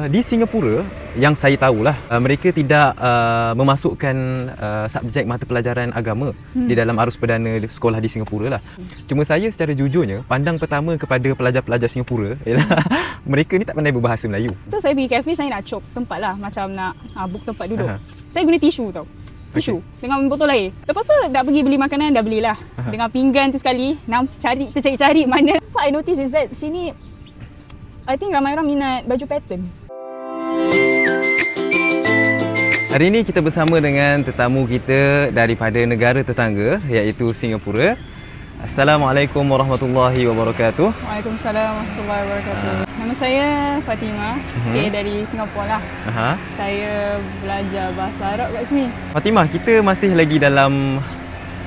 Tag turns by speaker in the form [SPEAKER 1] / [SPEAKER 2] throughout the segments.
[SPEAKER 1] Di Singapura, yang saya tahulah, mereka tidak memasukkan subjek mata pelajaran agama di dalam arus perdana sekolah di Singapura lah. Cuma saya secara jujurnya, pandang pertama kepada pelajar-pelajar Singapura ialah mereka ni tak pandai berbahasa Melayu.
[SPEAKER 2] Tu saya pergi kafe, saya nak cop tempat lah, macam nak book tempat duduk. Saya guna tisu tau. Tisu dengan botol air. Lepas tu nak pergi beli makanan, dah belilah. Dengan pinggan tu sekali, cari mana. What I notice is that sini I think ramai orang minat baju pattern.
[SPEAKER 1] Hari ini kita bersama dengan tetamu kita daripada negara tetangga iaitu Singapura. Assalamualaikum warahmatullahi wabarakatuh.
[SPEAKER 2] Waalaikumsalam warahmatullahi wabarakatuh. Nama saya Fatimah, dari Singapura lah. Saya belajar bahasa Arab kat sini.
[SPEAKER 1] Fatimah, kita masih lagi dalam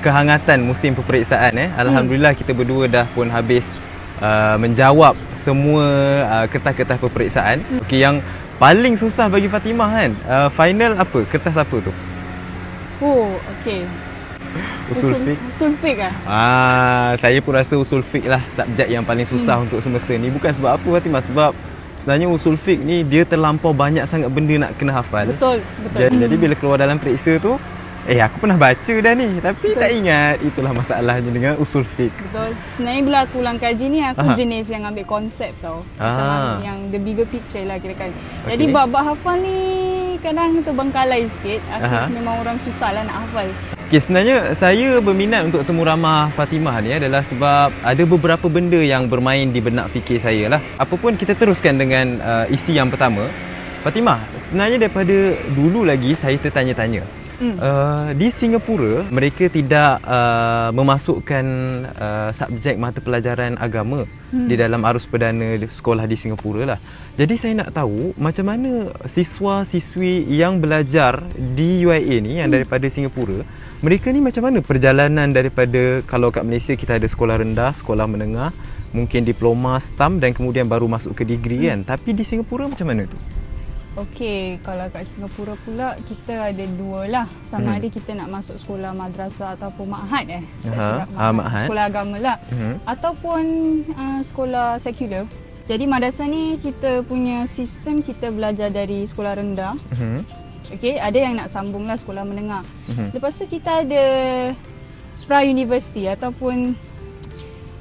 [SPEAKER 1] kehangatan musim peperiksaan. Alhamdulillah kita berdua dah pun habis menjawab semua kertas-kertas peperiksaan. Okey, yang paling susah bagi Fatimah kan, final apa? Kertas apa tu?
[SPEAKER 2] Oh, okey.
[SPEAKER 1] Usul fiqh.
[SPEAKER 2] Usul fiqh ah.
[SPEAKER 1] Saya pun rasa usul fiqh lah subjek yang paling susah untuk semester ni. Bukan sebab apa Fatimah, sebab sebenarnya usul fiqh ni dia terlampau banyak sangat benda nak kena hafal.
[SPEAKER 2] Betul.
[SPEAKER 1] Jadi bila keluar dalam periksa tu, aku pernah baca dah ni tapi tak ingat. Itulah masalahnya dengan usul fiqh.
[SPEAKER 2] Betul. Sebenarnya bila aku ulang kaji ni, aku jenis yang ambil konsep tau. Macam yang the bigger picture lah kira-kira. Jadi bab-bab hafal ni kadang terbengkalai sikit. Aku memang orang susah lah nak hafal.
[SPEAKER 1] Okay, sebenarnya saya berminat untuk temu ramah Fatimah ni adalah sebab ada beberapa benda yang bermain di benak fikir saya lah. Apapun kita teruskan dengan isi yang pertama. Fatimah, sebenarnya daripada dulu lagi saya tertanya-tanya. Di Singapura, mereka tidak memasukkan subjek mata pelajaran agama di dalam arus perdana sekolah di Singapura lah. Jadi saya nak tahu macam mana siswa-siswi yang belajar di UIA ni yang daripada Singapura, mereka ni macam mana perjalanan daripada, kalau kat Malaysia kita ada sekolah rendah, sekolah menengah, mungkin diploma, STAM dan kemudian baru masuk ke degree kan. Tapi di Singapura macam mana tu?
[SPEAKER 2] Okey, kalau kat Singapura pula kita ada dua lah. Sama ada kita nak masuk sekolah madrasah ataupun ma'had
[SPEAKER 1] ma'had.
[SPEAKER 2] Sekolah agama lah. Ataupun sekolah sekular. Jadi madrasah ni kita punya sistem, kita belajar dari sekolah rendah. Okey, ada yang nak sambung lah sekolah menengah. Lepas tu kita ada pra-university ataupun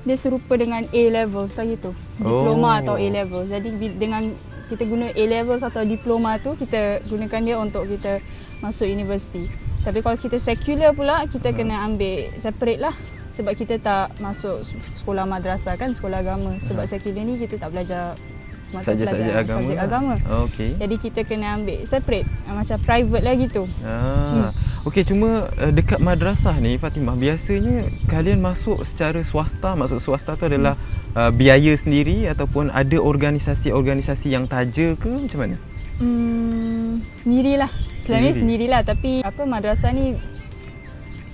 [SPEAKER 2] dia serupa dengan A-levels lah gitu. Diploma atau A-levels. Jadi dengan kita guna A-levels atau diploma tu, kita gunakan dia untuk kita masuk universiti. Tapi kalau kita sekular pula, kita kena ambil separate lah. Sebab kita tak masuk sekolah madrasah kan, sekolah agama. Sebab sekular ni kita tak belajar
[SPEAKER 1] subjek
[SPEAKER 2] agama.
[SPEAKER 1] Okay.
[SPEAKER 2] Jadi kita kena ambil separate, macam private lah gitu.
[SPEAKER 1] Okey, cuma dekat madrasah ni Fatimah, biasanya kalian masuk secara swasta. Maksud swasta tu adalah biaya sendiri ataupun ada organisasi-organisasi yang taja ke macam mana?
[SPEAKER 2] Sendirilah. Selalunya sendirilah, tapi madrasah ni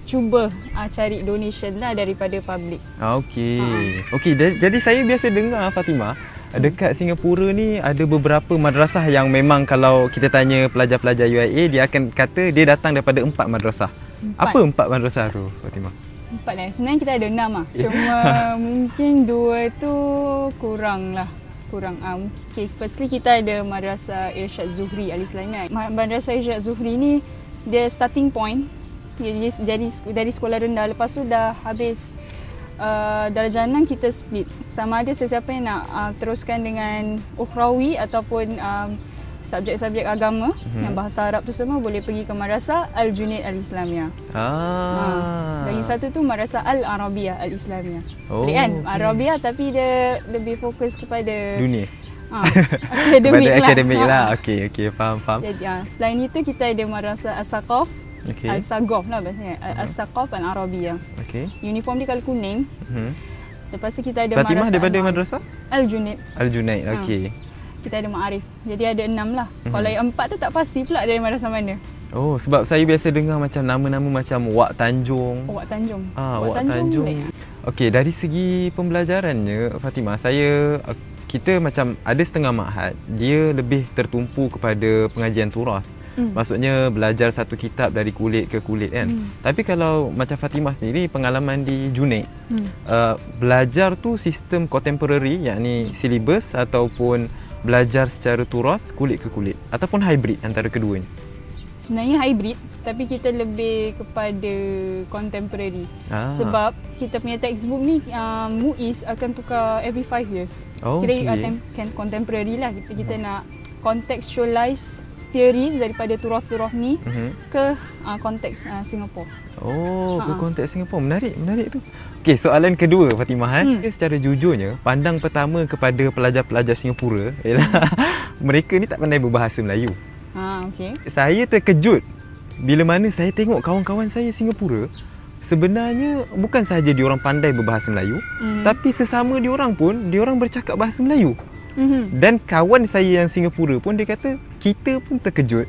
[SPEAKER 2] cuba cari donation lah daripada public.
[SPEAKER 1] Okey, jadi saya biasa dengar Fatimah, dekat Singapura ni ada beberapa madrasah yang memang kalau kita tanya pelajar-pelajar UIA, dia akan kata dia datang daripada 4 madrasah. Apa 4 madrasah tu Fatimah?
[SPEAKER 2] 4 lah. Sebenarnya kita ada 6 lah. Cuma mungkin 2 tu kurang. Okay, firstly kita ada Madrasah Irsyad Zuhri Al-Islamiyah. Madrasah Irsyad Zuhri ni dia starting point. Jadi dari sekolah rendah, lepas tu dah habis darjah 6 kita split. Sama ada sesiapa yang nak teruskan dengan ukhrawi ataupun subjek-subjek agama yang bahasa Arab tu semua boleh pergi ke Madrasah Al-Junaid Al-Islamiyah. Lagi satu tu Madrasah Al-Arabiyah Al-Islamiyah. Arabiyah tapi dia lebih fokus kepada
[SPEAKER 1] dunia.
[SPEAKER 2] Akademik
[SPEAKER 1] lah. Okey, faham.
[SPEAKER 2] Jadi selain itu kita ada Madrasah As-Saqaf. Al-Saqaf lah bahasanya. Al-Saqaf Al-Arabiyah. Uniform dia kalau kuning. Lepas tu kita ada
[SPEAKER 1] Fatimah daripada madrasah?
[SPEAKER 2] Al-Junaid.
[SPEAKER 1] Okey.
[SPEAKER 2] Kita ada Ma'arif. Jadi ada 6 lah. Kalau yang 4 tu tak pasti pula dari madrasah mana.
[SPEAKER 1] Oh, sebab saya biasa dengar macam nama-nama macam Wak Tanjung.
[SPEAKER 2] Wak Tanjung.
[SPEAKER 1] Wak Tanjung. Okey, dari segi pembelajarannya Fatimah, kita macam ada setengah ma'had, dia lebih tertumpu kepada pengajian turas. Maksudnya belajar satu kitab dari kulit ke kulit kan. Tapi kalau macam Fatimah sendiri, pengalaman di Junaid, belajar tu sistem contemporary, yakni silibus ataupun belajar secara turas, kulit ke kulit, ataupun hybrid antara keduanya?
[SPEAKER 2] Sebenarnya hybrid, tapi kita lebih kepada contemporary. Sebab kita punya textbook ni MUIS akan tukar every 5 years. Kira contemporary lah. Kita nak contextualize theories daripada turas-turas ni ke konteks Singapore.
[SPEAKER 1] Ke konteks Singapore. Menarik tu. Okey, soalan kedua Fatimah. Secara jujurnya, pandang pertama kepada pelajar-pelajar Singapura ialah mereka ni tak pandai berbahasa Melayu.
[SPEAKER 2] Okay.
[SPEAKER 1] Saya terkejut bila mana saya tengok kawan-kawan saya Singapura, sebenarnya bukan sahaja diorang pandai berbahasa Melayu, tapi sesama diorang pun diorang bercakap bahasa Melayu. Dan kawan saya yang Singapura pun dia kata kita pun terkejut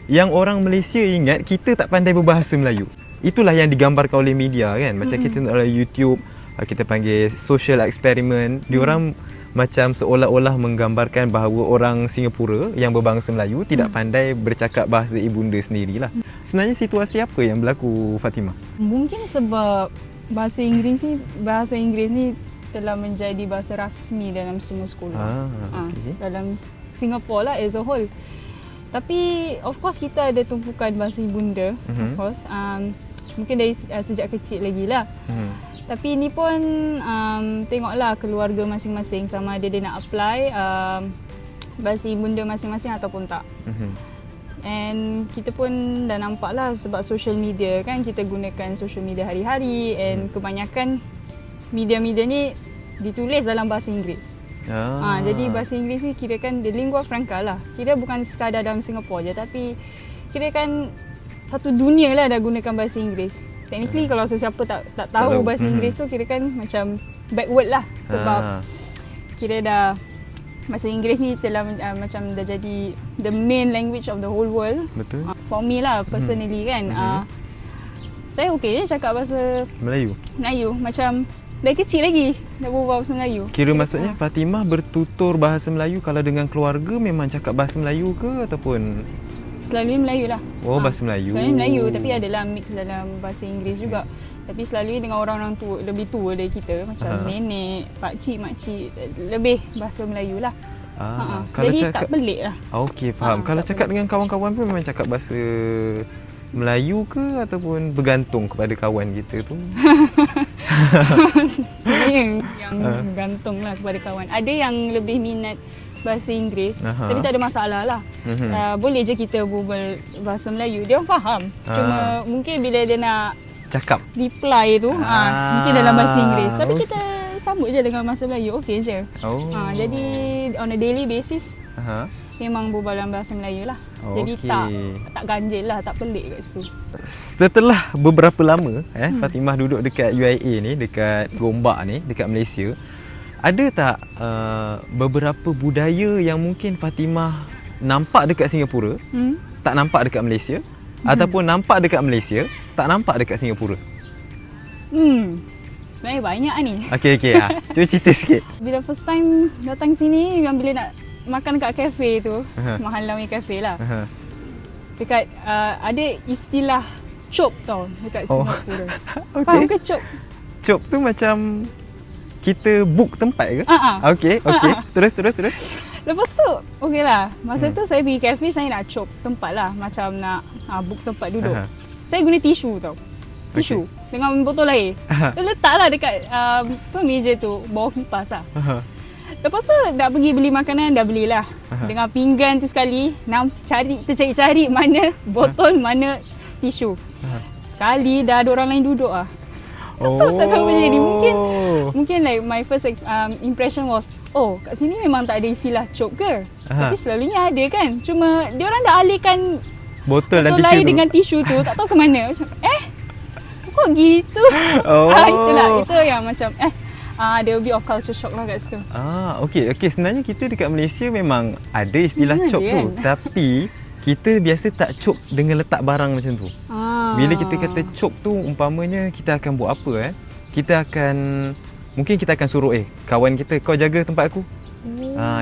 [SPEAKER 1] yang orang Malaysia ingat kita tak pandai berbahasa Melayu. Itulah yang digambarkan oleh media kan. Macam kita tengok dalam YouTube, kita panggil social experiment. Diorang macam seolah-olah menggambarkan bahawa orang Singapura yang berbangsa Melayu tidak pandai bercakap bahasa ibunda sendirilah. Sebenarnya situasi apa yang berlaku, Fatimah?
[SPEAKER 2] Mungkin sebab bahasa Inggeris ni telah menjadi bahasa rasmi dalam semua sekolah. Okay. Dalam Singapore lah as a whole. Tapi of course kita ada tumpukan bahasa ibunda. Of course. Mungkin dari sejak kecil lagi lah. Tapi ni pun tengoklah keluarga masing-masing sama ada dia nak apply bahasa ibunda masing-masing ataupun tak. And kita pun dah nampak lah sebab social media kan, kita gunakan social media hari-hari and kebanyakan media-media ni ditulis dalam bahasa Inggeris. Jadi bahasa Inggeris ni kirakan the lingua franca lah. Kira bukan sekadar dalam Singapore je, tapi kirakan satu dunia lah dah gunakan bahasa Inggeris. Technically kalau sesiapa tak tahu bahasa Inggeris tu kirakan macam backward lah. Sebab kira dah bahasa Inggeris ni telah macam dah jadi the main language of the whole world.
[SPEAKER 1] Betul.
[SPEAKER 2] For me lah personally kan. Saya okey je cakap bahasa Melayu. Macam dari kecil lagi dah berbual bahasa Melayu.
[SPEAKER 1] Kira maksudnya Fatimah bertutur bahasa Melayu kalau dengan keluarga memang cakap bahasa Melayu ke ataupun
[SPEAKER 2] selalu Melayu lah.
[SPEAKER 1] Bahasa Melayu.
[SPEAKER 2] Selalu Melayu tapi adalah mix dalam bahasa Inggeris juga. Tapi selalu dengan orang-orang tua, lebih tua dari kita macam nenek, pakcik, makcik, lebih bahasa Melayu lah. Jadi tak pelik lah.
[SPEAKER 1] Okey, faham. Kalau cakap dengan kawan-kawan pun memang cakap bahasa Melayu ke ataupun bergantung kepada kawan kita tu?
[SPEAKER 2] Sebenarnya yang bergantung lah kepada kawan. Ada yang lebih minat bahasa Inggeris, tapi tak ada masalah lah. Boleh je kita berbual bahasa Melayu, dia orang faham. Cuma mungkin bila dia nak
[SPEAKER 1] cakap
[SPEAKER 2] reply tu mungkin dalam bahasa Inggeris, tapi kita sambut je dengan bahasa Melayu, okey je. Jadi on a daily basis memang berbual dalam bahasa Melayu lah. Jadi tak ganjil lah, tak pelik kat situ.
[SPEAKER 1] Setelah beberapa lama Fatimah duduk dekat UIA ni, dekat Gombak ni, dekat Malaysia, ada tak beberapa budaya yang mungkin Fatimah nampak dekat Singapura, tak nampak dekat Malaysia, ataupun nampak dekat Malaysia, tak nampak dekat Singapura?
[SPEAKER 2] Sebenarnya banyak ni.
[SPEAKER 1] Okey, cuba cerita sikit.
[SPEAKER 2] Bila first time datang sini, bila nak makan kat kafe tu, Mahal Lami Cafe lah. Dekat ada istilah chop tau dekat Singapura. Faham ke chop?
[SPEAKER 1] Chop tu macam kita book tempat ke? Okey. Terus.
[SPEAKER 2] Lepas tu, okey lah. Masa tu saya pergi kafe, saya nak chop tempat lah. Macam nak book tempat duduk. Saya guna tisu tau. Tisu dengan botol air. Letaklah dekat meja tu, bawah kipas lah. Lepas tu nak pergi beli makanan, dah belilah. Dengan pinggan tu sekali, cari mana botol, mana tisu. Sekali dah ada orang lain duduk lah. Tak tahu apa jadi. Mungkin like my first impression was, kat sini memang tak ada istilah chop ke? Tapi selalunya ada kan. Cuma dia orang dah alihkan
[SPEAKER 1] botol
[SPEAKER 2] air dengan tisu tu, tak tahu ke mana. Macam kok gitu? Itulah, itu yang macam ada a bit of culture shock lah kat situ.
[SPEAKER 1] Okey. Sebenarnya kita dekat Malaysia memang ada istilah chop tu, tapi kita biasa tak chop dengan letak barang macam tu. Bila kita kata chop tu, umpamanya kita akan buat apa mungkin kita akan suruh kawan kita, kau jaga tempat aku.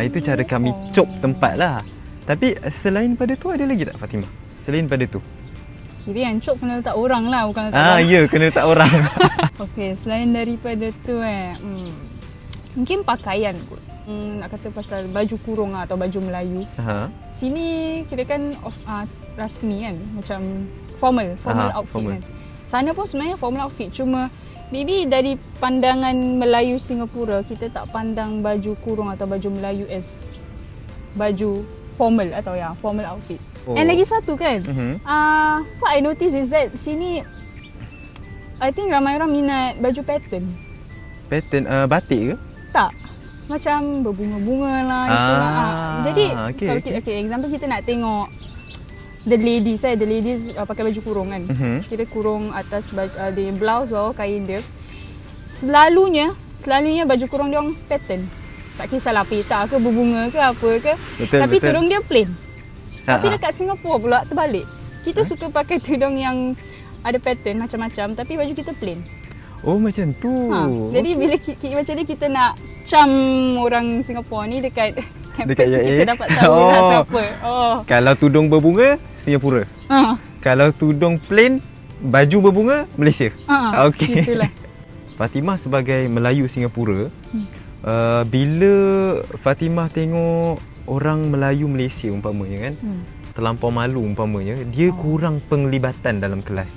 [SPEAKER 1] Itu cara kami chop tempat lah. Tapi selain pada tu ada lagi tak, Fatimah? Selain pada tu?
[SPEAKER 2] Kira yang chop kena letak orang lah, bukan letak barang.
[SPEAKER 1] Ya, kena letak orang.
[SPEAKER 2] Okey, selain daripada tu mungkin pakaian kot. nak kata pasal baju kurung lah, atau baju Melayu. Sini kira kan rasmi kan, macam formal outfit
[SPEAKER 1] formal.
[SPEAKER 2] kan. Sana pun sebenarnya formal outfit, cuma maybe dari pandangan Melayu Singapura, kita tak pandang baju kurung atau baju Melayu as baju formal atau formal outfit. And lagi satu kan, what I notice is that sini I think ramai orang minat baju pattern.
[SPEAKER 1] Pattern batik ke?
[SPEAKER 2] Tak. Macam berbunga-bunga lah, itulah. Jadi kalau example kita nak tengok the ladies pakai baju kurung kan. Kita kurung atas the blouse, bawah kain dia. Selalunya baju kurung dia orang pattern. Tak kisahlah petak ke, berbunga ke, apa ke. Tapi tudung dia plain. Tapi dekat Singapura pula terbalik. Kita suka pakai tudung yang ada pattern macam-macam, tapi baju kita plain.
[SPEAKER 1] Oh, macam tu.
[SPEAKER 2] Jadi bila macam ni kita nak cam orang Singapura ni dekat campus, kita dapat tahu lah siapa.
[SPEAKER 1] Kalau tudung berbunga, Singapura. Kalau tudung plain, baju berbunga, Malaysia. Okey.
[SPEAKER 2] Itulah.
[SPEAKER 1] Fatimah sebagai Melayu Singapura, bila Fatimah tengok orang Melayu Malaysia umpamanya kan, terlampau malu umpamanya, dia kurang penglibatan dalam kelas.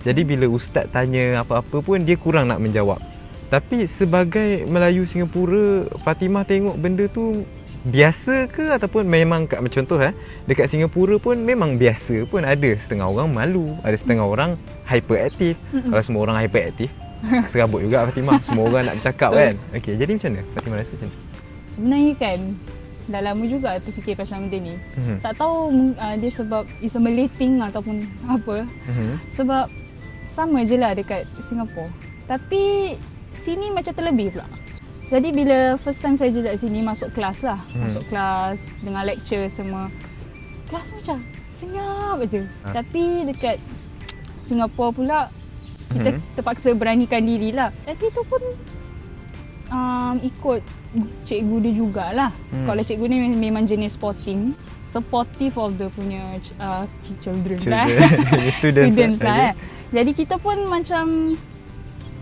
[SPEAKER 1] Jadi bila ustaz tanya apa-apa pun dia kurang nak menjawab. Tapi sebagai Melayu Singapura, Fatimah tengok benda tu biasa ke, ataupun memang contoh dekat Singapura pun memang biasa pun, ada setengah orang malu, ada setengah orang hyperaktif. Kalau semua orang hyperaktif, serabut juga Fatimah. Semua orang nak bercakap kan. Okey, jadi macam mana Fatimah rasa macam ni?
[SPEAKER 2] Sebenarnya kan dah lama juga terfikir pasal benda ni. Tak tahu dia sebab is a Malay thing ataupun apa. Sebab sama je lah dekat Singapura. Tapi sini macam terlebih pula. Jadi bila first time saya duduk sini, masuk kelas lah. Masuk kelas, dengar lecture semua. Kelas macam senyap je. Tapi dekat Singapura pula, kita terpaksa beranikan diri lah. Tapi tu pun ikut cikgu dia jugalah. Kalau cikgu ni memang jenis sporting, supportive of the punya children lah. Students lah. Jadi kita pun macam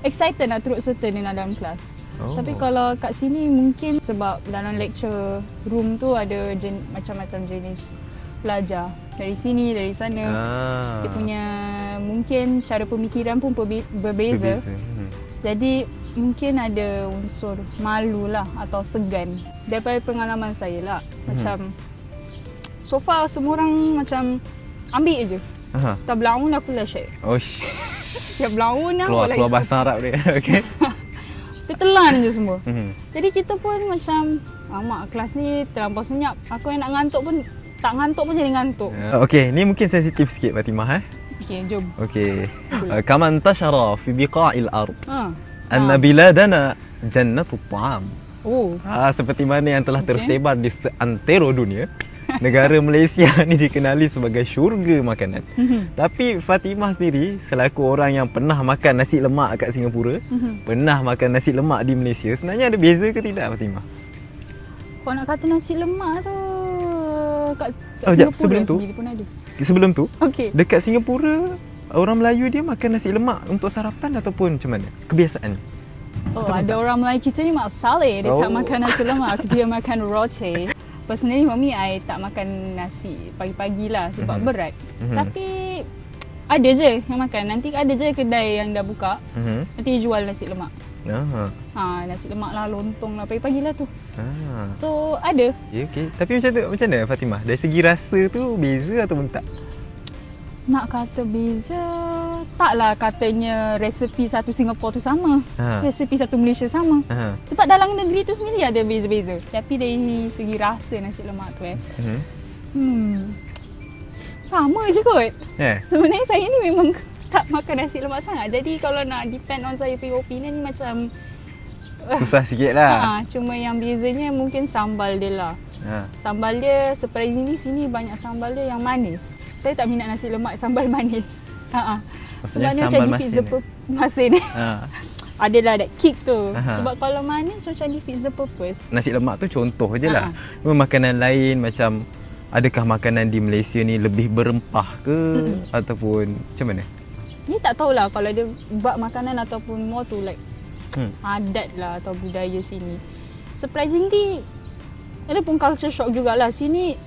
[SPEAKER 2] excited nak turut serta dalam kelas. Tapi kalau kat sini mungkin sebab dalam lecture room tu ada macam-macam jenis pelajar. Dari sini, dari sana. Dia punya mungkin cara pemikiran pun berbeza. Jadi mungkin ada unsur malu lah atau segan. Daripada pengalaman saya lah. Macam so far semua orang macam ambil je. Tak belaun aku lah Syed. Ya belaun lah.
[SPEAKER 1] Keluar bahasa Arab dia. Okay.
[SPEAKER 2] Tertelan je semua. Jadi kita pun macam mak kelas ni terlampau senyap. Aku yang nak ngantuk pun tak ngantuk pun jadi ngantuk.
[SPEAKER 1] Okey, ni mungkin sensitif sikit Fatimah
[SPEAKER 2] Okey, jom.
[SPEAKER 1] Okey. Kama intashara fi biqa'il ard. Anna biladana jannatut ta'am. Seperti mana yang telah tersebar di seantero dunia, negara Malaysia ni dikenali sebagai syurga makanan. Tapi Fatimah sendiri selaku orang yang pernah makan nasi lemak kat Singapura, pernah makan nasi lemak di Malaysia, sebenarnya ada beza ke tidak Fatimah?
[SPEAKER 2] Kau nak kata nasi lemak tu kat Singapura sendiri pun ada.
[SPEAKER 1] Sebelum tu, dekat Singapura orang Melayu dia makan nasi lemak untuk sarapan ataupun macam mana? Kebiasaan.
[SPEAKER 2] Ada orang Melayu kita ni masalah, dia tak makan nasi lemak, dia makan roti. Personally, mami I tak makan nasi pagi-pagi lah sebab berat. Tapi ada je yang makan. Nanti ada je kedai yang dah buka, nanti jual nasi lemak. Nasi lemak lah, lontong lah, pagi-pagi lah tu. So ada.
[SPEAKER 1] Okay. Tapi macam mana Fatimah? Dari segi rasa tu beza ataupun tak?
[SPEAKER 2] Nak kata beza, taklah katanya resepi satu Singapura tu sama, resepi satu Malaysia sama. Sebab dalam negeri tu sendiri ada beza-beza. Tapi dari segi rasa nasi lemak tu sama je kot. Sebenarnya saya ni memang tak makan nasi lemak sangat. Jadi kalau nak depend on saya punya opinion ni macam
[SPEAKER 1] susah sikit lah.
[SPEAKER 2] Cuma yang bezanya mungkin sambal dia lah. Sambal dia surprisingly sini banyak sambal dia yang manis. Saya tak minat nasi lemak sambal manis. Sebab dia macam defeat the masin. Adalah that kick tu. Sebab kalau manis macam defeat the purpose.
[SPEAKER 1] Nasi lemak tu contoh je lah. Makanan lain macam, adakah makanan di Malaysia ni lebih berempah ke ataupun macam mana?
[SPEAKER 2] Ni tak tahulah kalau dia buat makanan ataupun more tu like adat lah atau budaya sini. surprisingly ada pun culture shock jugalah. Sini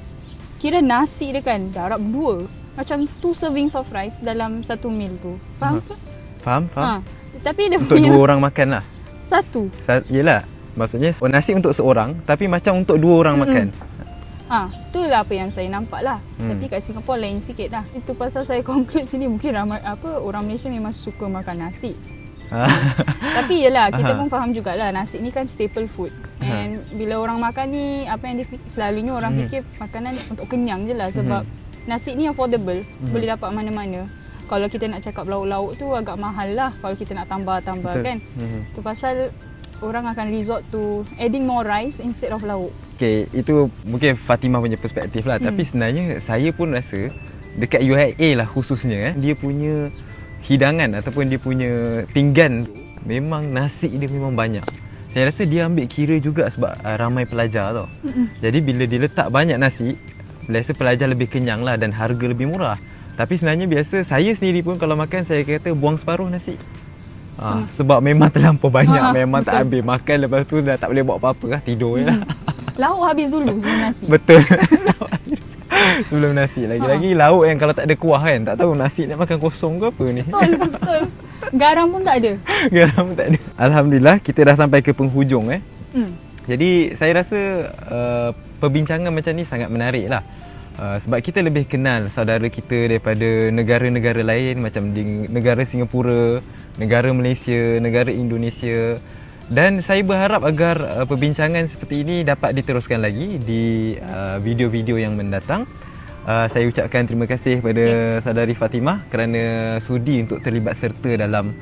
[SPEAKER 2] kira nasi dia kan darab 2. Macam 2 servings of rice dalam satu meal tu. Faham ke?
[SPEAKER 1] Faham?
[SPEAKER 2] Tapi dia
[SPEAKER 1] Untuk
[SPEAKER 2] punya
[SPEAKER 1] 2 orang makan lah.
[SPEAKER 2] satu.
[SPEAKER 1] Yelah, maksudnya nasi untuk seorang tapi macam untuk 2 orang makan.
[SPEAKER 2] Itulah apa yang saya nampak lah. Tapi kat Singapore lain sikit lah. Itu pasal saya conclude sini mungkin ramai orang Malaysia memang suka makan nasi. Tapi yelah, kita pun faham jugalah nasi ni kan staple food. And bila orang makan ni, apa yang selalunya orang fikir makanan untuk kenyang je lah. Sebab nasi ni affordable, boleh dapat mana-mana. Kalau kita nak cakap lauk-lauk tu agak mahal lah kalau kita nak tambah-tambah kan. Tu pasal orang akan resort to adding more rice instead of lauk.
[SPEAKER 1] Okay, itu mungkin Fatimah punya perspektif lah. Tapi sebenarnya saya pun rasa dekat UIA lah khususnya dia punya hidangan ataupun dia punya pinggan memang nasi dia memang banyak. Saya rasa dia ambil kira juga sebab ramai pelajar tau. Jadi bila dia letak banyak nasi, biasa pelajar lebih kenyang lah dan harga lebih murah. Tapi sebenarnya biasa saya sendiri pun kalau makan saya kata buang separuh nasi. Sebab memang terlampau banyak, memang betul. Tak habis makan, lepas tu dah tak boleh buat apa-apa lah, tidur je lah.
[SPEAKER 2] Lauk habis dulu sebelum nasi.
[SPEAKER 1] Betul. Sebelum nasi. Lagi-lagi lauk yang kalau tak ada kuah kan, tak tahu nasi nak makan kosong ke apa ni.
[SPEAKER 2] Betul. Garam pun tak ada.
[SPEAKER 1] Garam pun tak ada. Alhamdulillah kita dah sampai ke penghujung Jadi saya rasa perbincangan macam ni sangat menarik lah. Sebab kita lebih kenal saudara kita daripada negara-negara lain, macam di negara Singapura, negara Malaysia, negara Indonesia. Dan saya berharap agar perbincangan seperti ini dapat diteruskan lagi di video-video yang mendatang. Saya ucapkan terima kasih kepada saudari Fatimah kerana sudi untuk terlibat serta dalam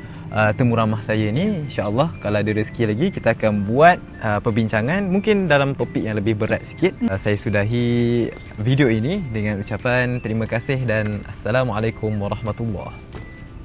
[SPEAKER 1] temu ramah saya ni. InsyaAllah kalau ada rezeki lagi kita akan buat perbincangan mungkin dalam topik yang lebih berat sikit. Saya sudahi video ini dengan ucapan terima kasih dan Assalamualaikum warahmatullahi.